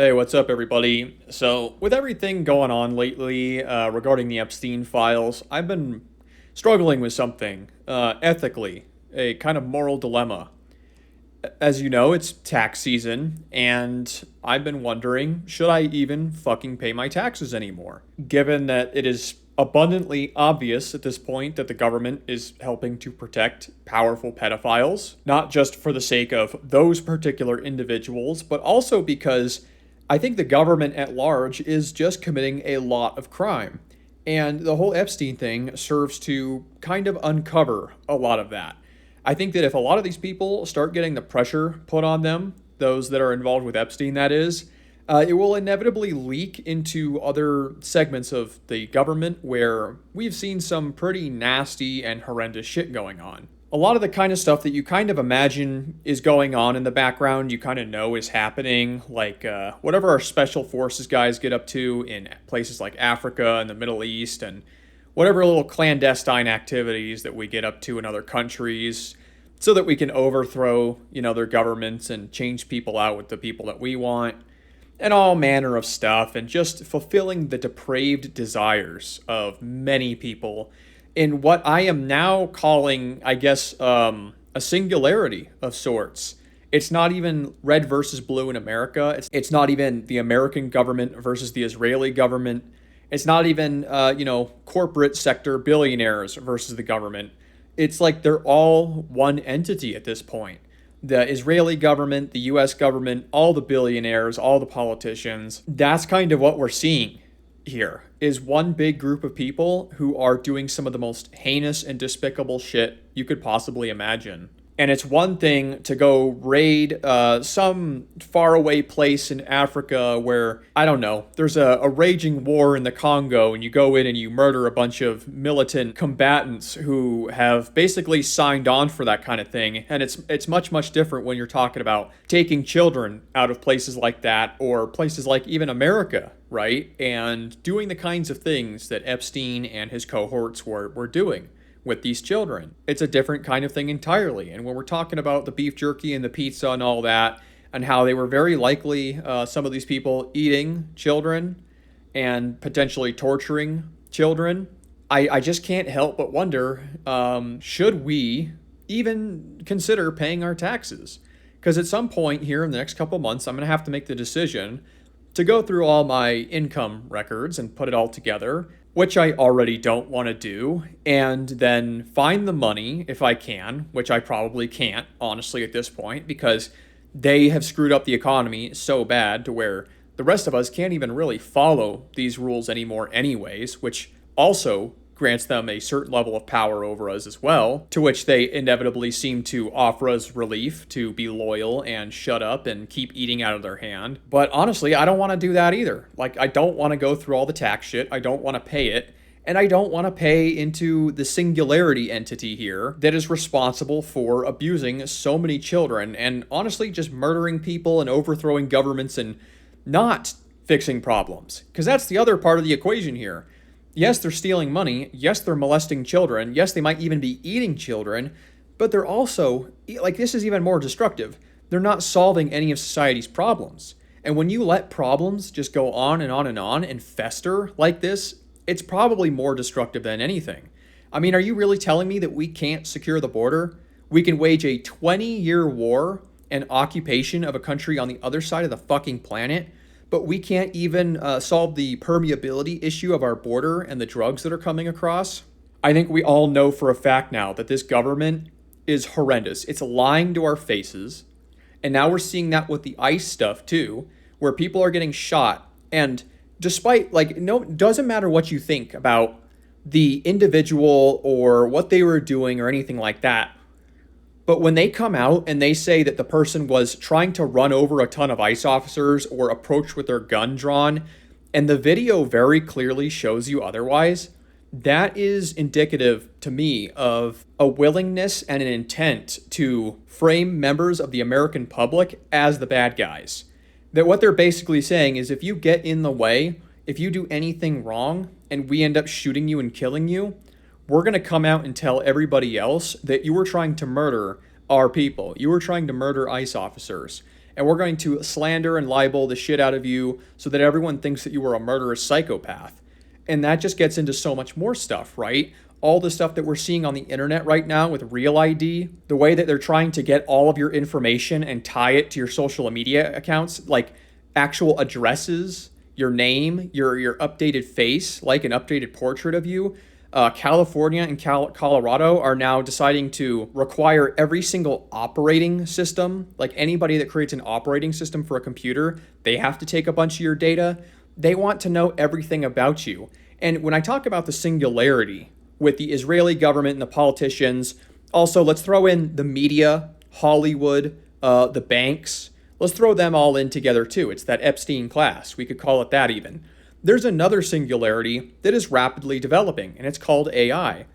Hey, what's up, everybody? So, with everything going on lately regarding the Epstein files, I've been struggling with something ethically, a kind of moral dilemma. As you know, it's tax season, and I've been wondering, should I even fucking pay my taxes anymore? Given that it is abundantly obvious at this point that the government is helping to protect powerful pedophiles, not just for the sake of those particular individuals, but also because I think the government at large is just committing a lot of crime. And the whole Epstein thing serves to kind of uncover a lot of that. I think that if a lot of these people start getting the pressure put on them, those that are involved with Epstein, that is, it will inevitably leak into other segments of the government where we've seen some pretty nasty and horrendous shit going on. A lot of the kind of stuff that you kind of imagine is going on in the background, you kind of know is happening, like whatever our special forces guys get up to in places like Africa and the Middle East, and whatever little clandestine activities that we get up to in other countries so that we can overthrow, their governments and change people out with the people that we want, and all manner of stuff, and just fulfilling the depraved desires of many people in what I am now calling, I guess, a singularity of sorts. It's not even red versus blue in America. It's not even the American government versus the Israeli government. It's not even, corporate sector billionaires versus the government. It's like they're all one entity at this point. The Israeli government, the US government, all the billionaires, all the politicians. That's kind of what we're seeing here, is one big group of people who are doing some of the most heinous and despicable shit you could possibly imagine. And it's one thing to go raid some faraway place in Africa where, I don't know, there's a raging war in the Congo, and you go in and you murder a bunch of militant combatants who have basically signed on for that kind of thing. And it's much, much different when you're talking about taking children out of places like that, or places like even America, right? And doing the kinds of things that Epstein and his cohorts were doing with these children. It's a different kind of thing entirely. And when we're talking about the beef jerky and the pizza and all that, and how they were very likely, some of these people, eating children and potentially torturing children, I just can't help but wonder, should we even consider paying our taxes? Because at some point here in the next couple months, I'm going to have to make the decision to go through all my income records and put it all together, which I already don't want to do, and then find the money if I can, which I probably can't, honestly, at this point, because they have screwed up the economy so bad to where the rest of us can't even really follow these rules anymore anyways, which also grants them a certain level of power over us as well, to which they inevitably seem to offer us relief to be loyal and shut up and keep eating out of their hand. But honestly, I don't want to do that either. Like, I don't want to go through all the tax shit. I don't want to pay it. And I don't want to pay into the singularity entity here that is responsible for abusing so many children and honestly just murdering people and overthrowing governments and not fixing problems. Because that's the other part of the equation here. Yes, they're stealing money. Yes, they're molesting children. Yes, they might even be eating children. But they're also, like, this is even more destructive. They're not solving any of society's problems. And when you let problems just go on and on and on and fester like this, it's probably more destructive than anything. I mean, are you really telling me that we can't secure the border? We can wage a 20-year war and occupation of a country on the other side of the fucking planet, but we can't even solve the permeability issue of our border and the drugs that are coming across? I think we all know for a fact now that this government is horrendous. It's lying to our faces. And now we're seeing that with the ICE stuff too, where people are getting shot. And despite, no, it doesn't matter what you think about the individual or what they were doing or anything like that. But when they come out and they say that the person was trying to run over a ton of ICE officers or approach with their gun drawn, and the video very clearly shows you otherwise, that is indicative to me of a willingness and an intent to frame members of the American public as the bad guys. That what they're basically saying is, if you get in the way, if you do anything wrong, and we end up shooting you and killing you, we're going to come out and tell everybody else that you were trying to murder our people. You were trying to murder ICE officers. and we're going to slander and libel the shit out of you so that everyone thinks that you were a murderous psychopath. And that just gets into so much more stuff, right? All the stuff that we're seeing on the internet right now with Real ID, the way that they're trying to get all of your information and tie it to your social media accounts, like actual addresses, your name, your updated face, like an updated portrait of you. California and Colorado are now deciding to require every single operating system, like anybody that creates an operating system for a computer, they have to take a bunch of your data. They want to know everything about you. And when I talk about the singularity with the Israeli government and the politicians, also let's throw in the media, Hollywood, the banks. Let's throw them all in together too. It's that Epstein class. We could call it that even. There's another singularity that is rapidly developing, and it's called AI.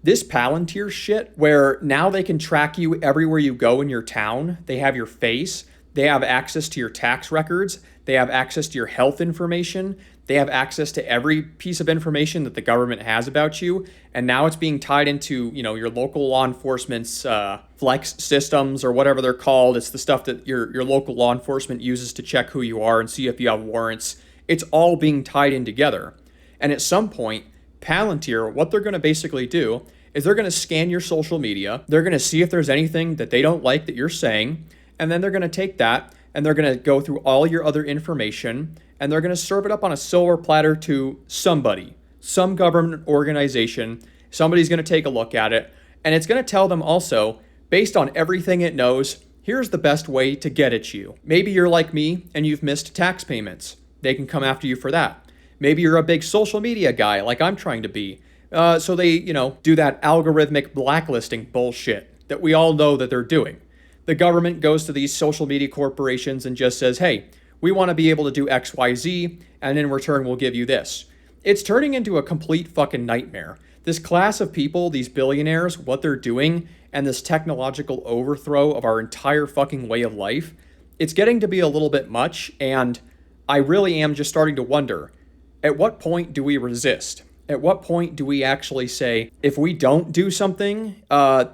This Palantir shit, where now they can track you everywhere you go in your town. They have your face. They have access to your tax records. They have access to your health information. They have access to every piece of information that the government has about you. And now it's being tied into, your local law enforcement's flex systems or whatever they're called. It's the stuff that your local law enforcement uses to check who you are and see if you have warrants. It's all being tied in together. And at some point, Palantir, what they're going to basically do is they're going to scan your social media. They're going to see if there's anything that they don't like that you're saying. And then they're going to take that and they're going to go through all your other information and they're going to serve it up on a silver platter to somebody, some government organization. Somebody's going to take a look at it. And it's going to tell them also, based on everything it knows, here's the best way to get at you. Maybe you're like me and you've missed tax payments. They can come after you for that. Maybe you're a big social media guy like I'm trying to be. So they, do that algorithmic blacklisting bullshit that we all know that they're doing. The government goes to these social media corporations and just says, hey, we want to be able to do X, Y, Z, and in return we'll give you this. It's turning into a complete fucking nightmare. This class of people, these billionaires, what they're doing, and this technological overthrow of our entire fucking way of life, it's getting to be a little bit much, and I really am just starting to wonder, at what point do we resist? At what point do we actually say, if we don't do something,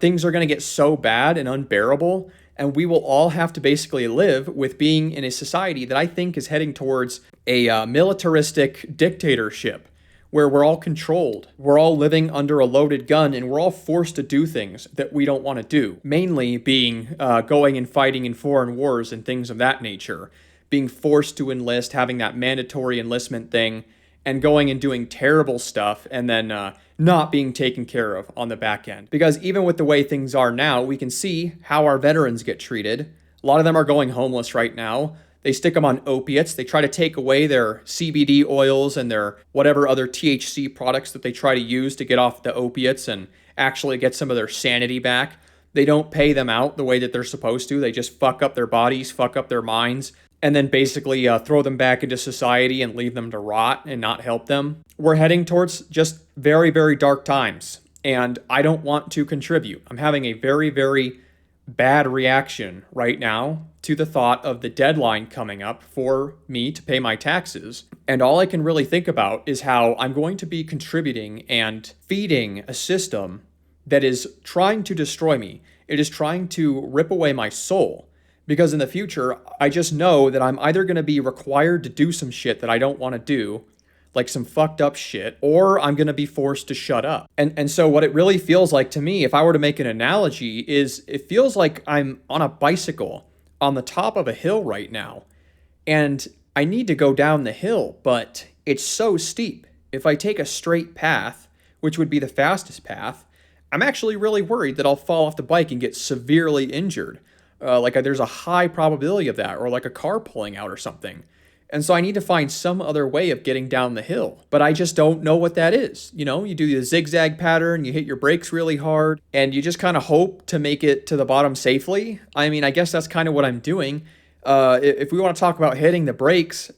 things are going to get so bad and unbearable, and we will all have to basically live with being in a society that I think is heading towards a militaristic dictatorship, where we're all controlled, we're all living under a loaded gun, and we're all forced to do things that we don't want to do. Mainly being going and fighting in foreign wars and things of that nature. Being forced to enlist, having that mandatory enlistment thing, and going and doing terrible stuff, and then not being taken care of on the back end. Because even with the way things are now, we can see how our veterans get treated. A lot of them are going homeless right now. They stick them on opiates. They try to take away their CBD oils and their whatever other THC products that they try to use to get off the opiates and actually get some of their sanity back. They don't pay them out the way that they're supposed to. They just fuck up their bodies, fuck up their minds, and then basically throw them back into society and leave them to rot and not help them. We're heading towards just very, very dark times, and I don't want to contribute. I'm having a very, very bad reaction right now to the thought of the deadline coming up for me to pay my taxes. And all I can really think about is how I'm going to be contributing and feeding a system that is trying to destroy me. It is trying to rip away my soul. Because in the future, I just know that I'm either going to be required to do some shit that I don't want to do, like some fucked up shit, or I'm going to be forced to shut up. And so what it really feels like to me, if I were to make an analogy, is it feels like I'm on a bicycle on the top of a hill right now. And I need to go down the hill, but it's so steep. If I take a straight path, which would be the fastest path, I'm actually really worried that I'll fall off the bike and get severely injured. There's a high probability of that, or like a car pulling out or something. And so I need to find some other way of getting down the hill. But I just don't know what that is. You do the zigzag pattern, you hit your brakes really hard, and you just kind of hope to make it to the bottom safely. I mean, I guess that's kind of what I'm doing. If we want to talk about hitting the brakes,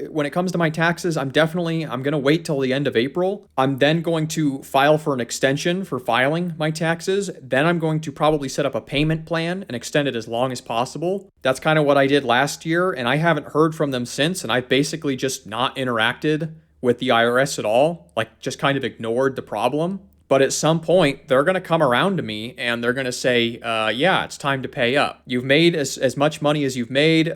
when it comes to my taxes, I'm going to wait till the end of April. I'm then going to file for an extension for filing my taxes. Then I'm going to probably set up a payment plan and extend it as long as possible. That's kind of what I did last year, and I haven't heard from them since, and I've basically just not interacted with the IRS at all, like just kind of ignored the problem. But at some point, they're going to come around to me and they're going to say, yeah, it's time to pay up. You've made as much money as you've made,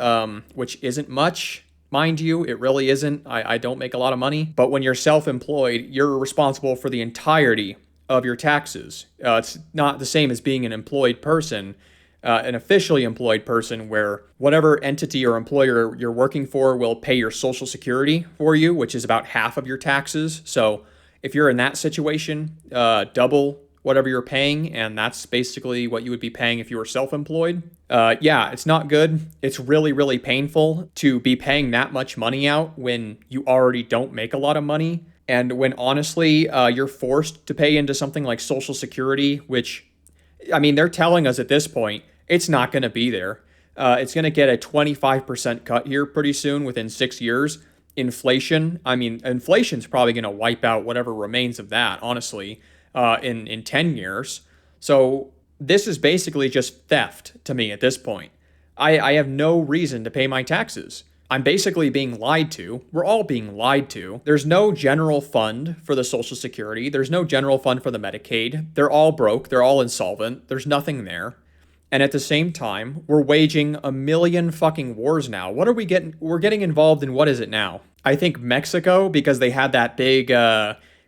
which isn't much. Mind you, it really isn't. I don't make a lot of money. But when you're self-employed, you're responsible for the entirety of your taxes. It's not the same as being an employed person, an officially employed person, where whatever entity or employer you're working for will pay your Social Security for you, which is about half of your taxes. So if you're in that situation, double whatever you're paying, and that's basically what you would be paying if you were self-employed. Yeah, it's not good. It's really, really painful to be paying that much money out when you already don't make a lot of money. And when honestly, you're forced to pay into something like Social Security, which, I mean, they're telling us at this point, it's not going to be there. It's going to get a 25% cut here pretty soon within 6 years. Inflation, I mean, inflation's probably going to wipe out whatever remains of that, honestly, in 10 years. So this is basically just theft to me at this point. I have no reason to pay my taxes. I'm basically being lied to. We're all being lied to. There's no general fund for the Social Security. There's no general fund for the Medicaid. They're all broke. They're all insolvent. There's nothing there. And at the same time, we're waging a million fucking wars now. What are we getting? We're getting involved in, what is it now? I think Mexico, because they had that big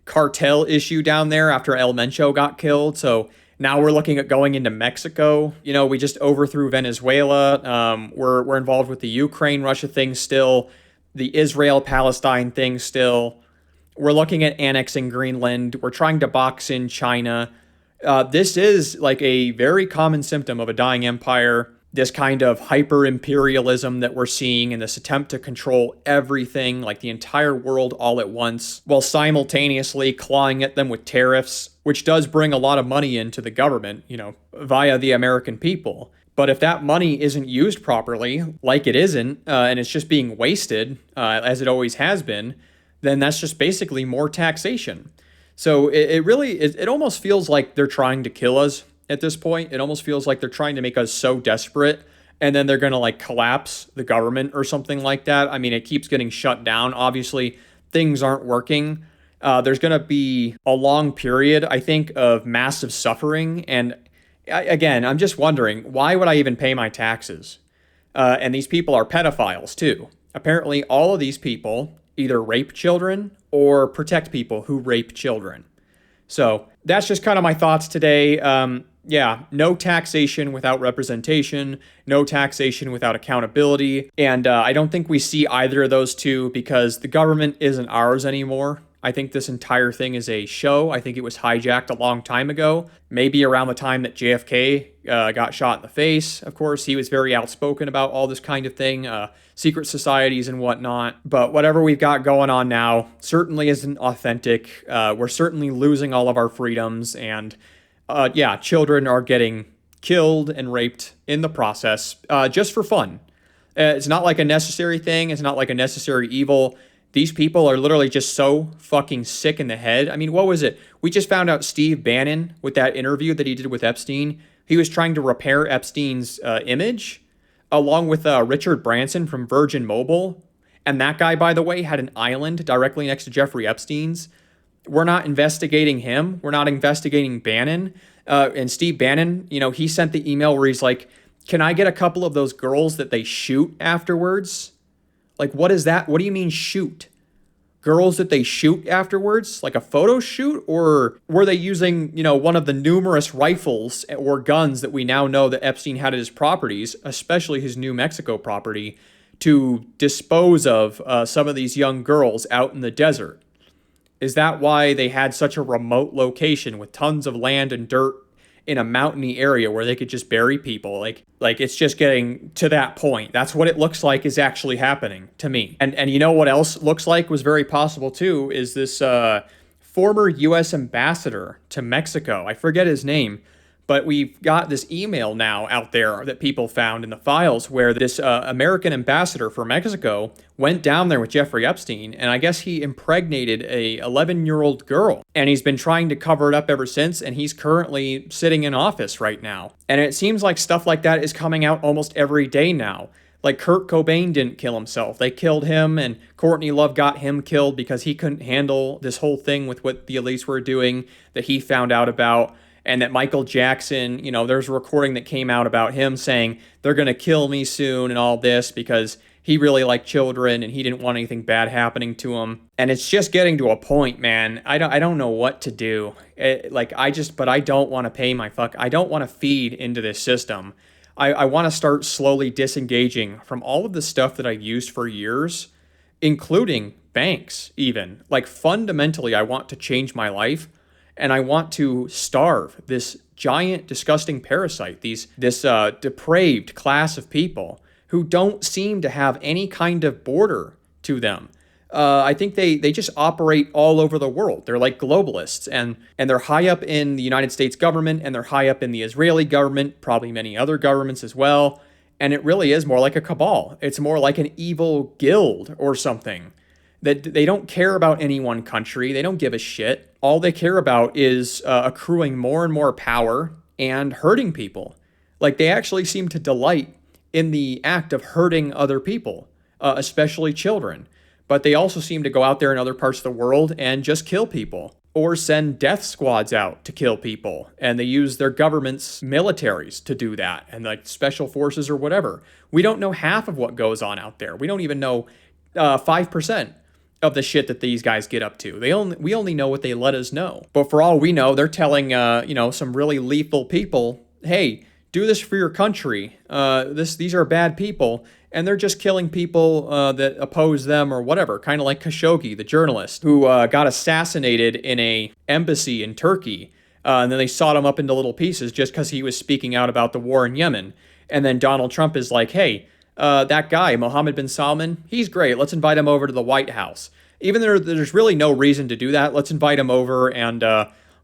cartel issue down there after El Mencho got killed. So now we're looking at going into Mexico. You know, we just overthrew Venezuela. We're involved with the Ukraine-Russia thing still, the Israel-Palestine thing still. We're looking at annexing Greenland. We're trying to box in China. This is like a very common symptom of a dying empire, this kind of hyper-imperialism that we're seeing and this attempt to control everything, like the entire world all at once, while simultaneously clawing at them with tariffs, which does bring a lot of money into the government, you know, via the American people. But if that money isn't used properly, like it isn't, and it's just being wasted, as it always has been, then that's just basically more taxation. So it almost feels like they're trying to kill us at this point. It almost feels like they're trying to make us so desperate, and then they're going to like collapse the government or something like that. I mean, it keeps getting shut down. Obviously, things aren't working. There's going to be a long period, I think, of massive suffering. And again, I'm just wondering, why would I even pay my taxes? And these people are pedophiles too. Apparently, all of these people either rape children or protect people who rape children. So that's just kind of my thoughts today. Yeah, no taxation without representation, no taxation without accountability. And I don't think we see either of those two because the government isn't ours anymore. I think this entire thing is a show. I think it was hijacked a long time ago, maybe around the time that JFK got shot in the face. Of course, he was very outspoken about all this kind of thing, secret societies and whatnot. But whatever we've got going on now certainly isn't authentic. We're certainly losing all of our freedoms. And yeah, children are getting killed and raped in the process just for fun. It's not like a necessary thing. It's not like a necessary evil. These people are literally just so fucking sick in the head. I mean, what was it? We just found out Steve Bannon, with that interview that he did with Epstein, he was trying to repair Epstein's image, along with Richard Branson from Virgin Mobile. And that guy, by the way, had an island directly next to Jeffrey Epstein's. We're not investigating him. We're not investigating Bannon. And Steve Bannon, you know, he sent the email where he's like, can I get a couple of those girls that they shoot afterwards? Like, what is that? What do you mean shoot? Girls that they shoot afterwards? Like a photo shoot? Or were they using, you know, one of the numerous rifles or guns that we now know that Epstein had at his properties, especially his New Mexico property, to dispose of some of these young girls out in the desert? Is that why they had such a remote location with tons of land and dirt in a mountainy area where they could just bury people? Like it's just getting to that point. That's what it looks like is actually happening to me. And you know what else looks like was very possible too is this former U.S. ambassador to Mexico. I forget his name, but we've got this email now out there that people found in the files where this American ambassador for Mexico went down there with Jeffrey Epstein, and I guess he impregnated a 11-year-old girl. And he's been trying to cover it up ever since, and he's currently sitting in office right now. And it seems like stuff like that is coming out almost every day now. Like Kurt Cobain didn't kill himself. They killed him, and Courtney Love got him killed because he couldn't handle this whole thing with what the elites were doing that he found out about. And that Michael Jackson, there's a recording that came out about him saying they're going to kill me soon and all this because he really liked children and he didn't want anything bad happening to him. And it's just getting to a point, man. I don't know what to do. But I don't want to pay I don't want to feed into this system. I want to start slowly disengaging from all of the stuff that I've used for years, including banks even. Like fundamentally, I want to change my life and I want to starve this giant, disgusting parasite, this depraved class of people who don't seem to have any kind of border to them. I think they just operate all over the world. They're like globalists, and they're high up in the United States government, and they're high up in the Israeli government, probably many other governments as well. And it really is more like a cabal. It's more like an evil guild or something. That they don't care about any one country. They don't give a shit. All they care about is accruing more and more power and hurting people. Like they actually seem to delight in the act of hurting other people, especially children. But they also seem to go out there in other parts of the world and just kill people or send death squads out to kill people. And they use their government's militaries to do that and like special forces or whatever. We don't know half of what goes on out there. We don't even know 5% of the shit that these guys get up to. We only know what they let us know. But for all we know, they're telling some really lethal people, hey, do this for your country. These are bad people. And they're just killing people that oppose them or whatever, kind of like Khashoggi, the journalist, who got assassinated in a embassy in Turkey. And then they sawed him up into little pieces just because he was speaking out about the war in Yemen. And then Donald Trump is like, hey, that guy, Mohammed bin Salman, he's great. Let's invite him over to the White House. Even though there's really no reason to do that, let's invite him over and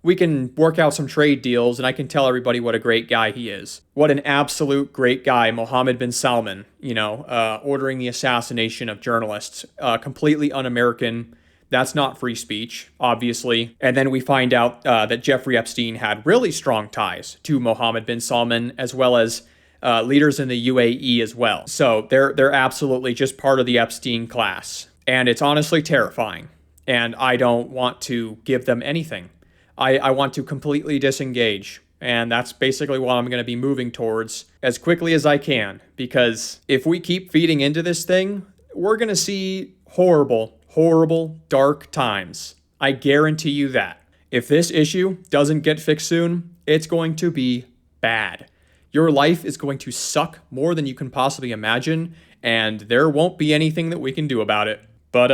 we can work out some trade deals and I can tell everybody what a great guy he is. What an absolute great guy, Mohammed bin Salman, ordering the assassination of journalists, completely un-American. That's not free speech, obviously. And then we find out that Jeffrey Epstein had really strong ties to Mohammed bin Salman, as well as leaders in the UAE as well. So they're absolutely just part of the Epstein class. And it's honestly terrifying. And I don't want to give them anything. I want to completely disengage. And that's basically what I'm going to be moving towards as quickly as I can. Because if we keep feeding into this thing, we're going to see horrible, horrible, dark times. I guarantee you that. If this issue doesn't get fixed soon, it's going to be bad. Your life is going to suck more than you can possibly imagine. And there won't be anything that we can do about it. But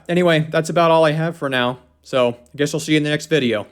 anyway, that's about all I have for now. So I guess I'll see you in the next video.